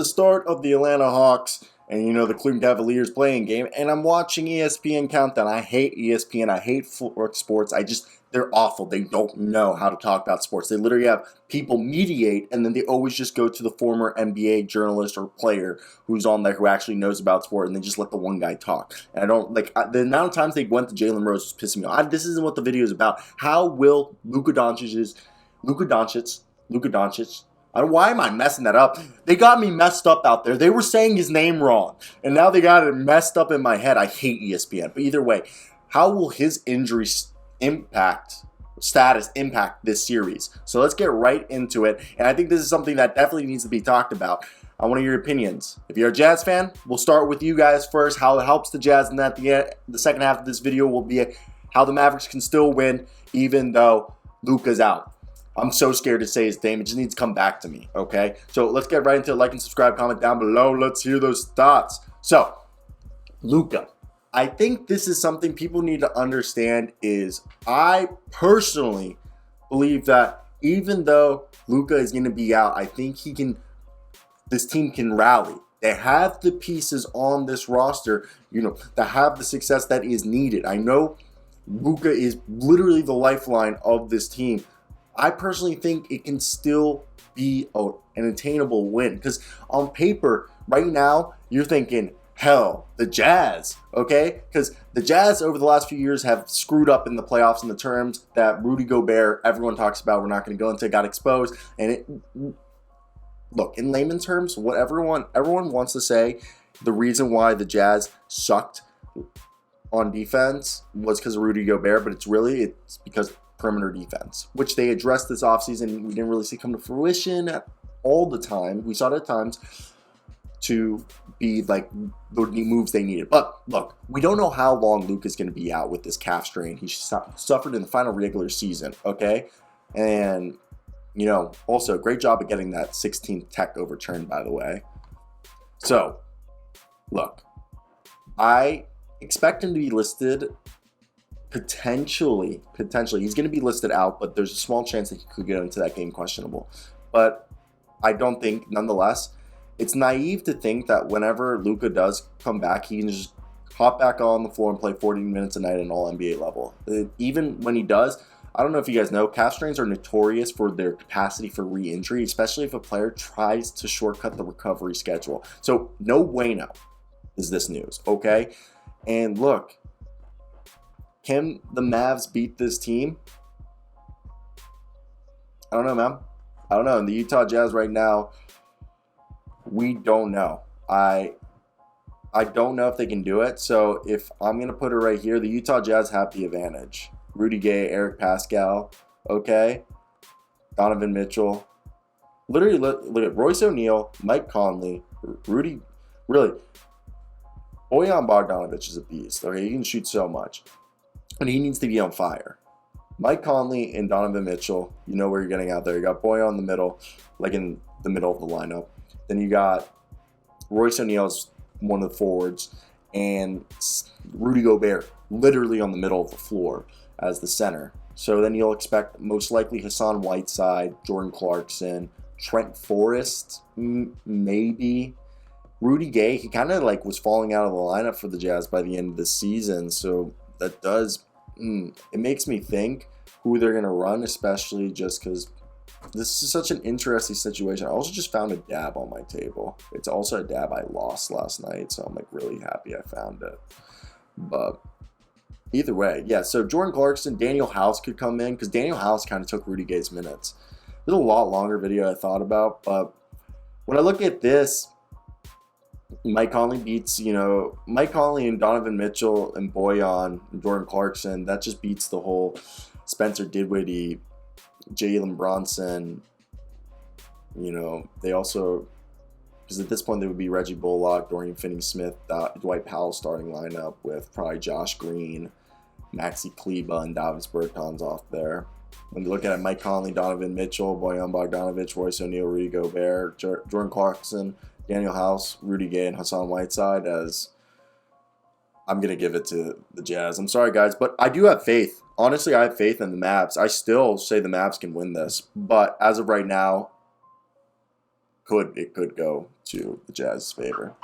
the start of the Atlanta Hawks and, the Cleveland Cavaliers playing game, and I'm watching ESPN Countdown. I hate ESPN. I hate sports. They're awful. They don't know how to talk about sports. They literally have people mediate, and then they always just go to the former NBA journalist or player who's on there who actually knows about sport, and they just let the one guy talk. And I don't, the amount of times they went to Jalen Rose was pissing me off. This isn't what the video is about. How will Luka Doncic, why am I messing that up? They got me messed up out there. They were saying his name wrong, and now they got it messed up in my head. I hate ESPN. But either way, how will his injury status impact this series? So let's get right into it. And I think this is something that definitely needs to be talked about. I want to hear your opinions. If you're a Jazz fan, we'll start with you guys first. How it helps the Jazz, and then at the end, the second half of this video will be how the Mavericks can still win even though Luka's out. I'm so scared to say his name. It just needs to come back to me, okay? So let's get right into it. Like and subscribe, comment down below. Let's hear those thoughts. So, Luka. I think this is something people need to understand is I personally believe that even though Luka is going to be out, I think this team can rally. They have the pieces on this roster, that have the success that is needed. I know Luka is literally the lifeline of this team. I personally think it can still be an attainable win because on paper, right now, you're thinking, hell, the Jazz, okay? Because the Jazz over the last few years have screwed up in the playoffs in the terms that Rudy Gobert, everyone talks about, we're not going to go into, got exposed. And look, in layman's terms, what everyone wants to say, the reason why the Jazz sucked on defense was because of Rudy Gobert, but it's because perimeter defense, which they addressed this offseason. We didn't really see come to fruition all the time. We saw it at times to be like the moves they needed. But look, we don't know how long Luke is going to be out with this calf strain. He suffered in the final regular season, okay? And, also great job of getting that 16th tech overturned, by the way. So, look, I expect him to be listed potentially. He's going to be listed out, but there's a small chance that he could get into that game questionable. But I don't think, nonetheless, it's naive to think that whenever Luka does come back, he can just hop back on the floor and play 40 minutes a night at an all-NBA level. Even when he does, I don't know if you guys know, calf strains are notorious for their capacity for re-injury, especially if a player tries to shortcut the recovery schedule. So, no bueno is this news, okay? And look, can the Mavs beat this team? I don't know, man. I don't know. In the Utah Jazz right now, we don't know. I don't know if they can do it. So if I'm going to put it right here, the Utah Jazz have the advantage. Rudy Gay, Eric Pascal, okay? Donovan Mitchell. Literally, look at Royce O'Neal, Mike Conley, Rudy. Really, Bojan Bogdanovic is a beast. Okay, he can shoot so much. And he needs to be on fire. Mike Conley and Donovan Mitchell, you know where you're getting out there. You got Boyan in the middle, like in the middle of the lineup. Then you got Royce O'Neal's one of the forwards, and Rudy Gobert literally on the middle of the floor as the center. So then you'll expect most likely Hassan Whiteside, Jordan Clarkson, Trent Forrest, maybe. Rudy Gay, he kind of was falling out of the lineup for the Jazz by the end of the season. So that does, it makes me think who they're going to run, especially just because this is such an interesting situation. I also just found a dab on my table. It's also a dab I lost last night, so I'm really happy I found it. But either way, yeah, so Jordan Clarkson, Daniel House could come in because Daniel House kind of took Rudy Gay's minutes. It was a lot longer video I thought about, but when I look at this, Mike Conley beats, Mike Conley and Donovan Mitchell and Bojan and Jordan Clarkson. That just beats the whole Spencer Dinwiddie, Jalen Bronson. They also, because at this point they would be Reggie Bullock, Dorian Finney-Smith, Dwight Powell starting lineup with probably Josh Green, Maxi Kleber, and Davis Bertans off there. When you look at it, Mike Conley, Donovan Mitchell, Bojan Bogdanovic, Royce O'Neal, Rudy Gobert, Jordan Clarkson, Daniel House, Rudy Gay, and Hassan Whiteside, as I'm going to give it to the Jazz. I'm sorry, guys, but I do have faith. Honestly, I have faith in the Mavs. I still say the Mavs can win this, but as of right now, it could go to the Jazz's favor.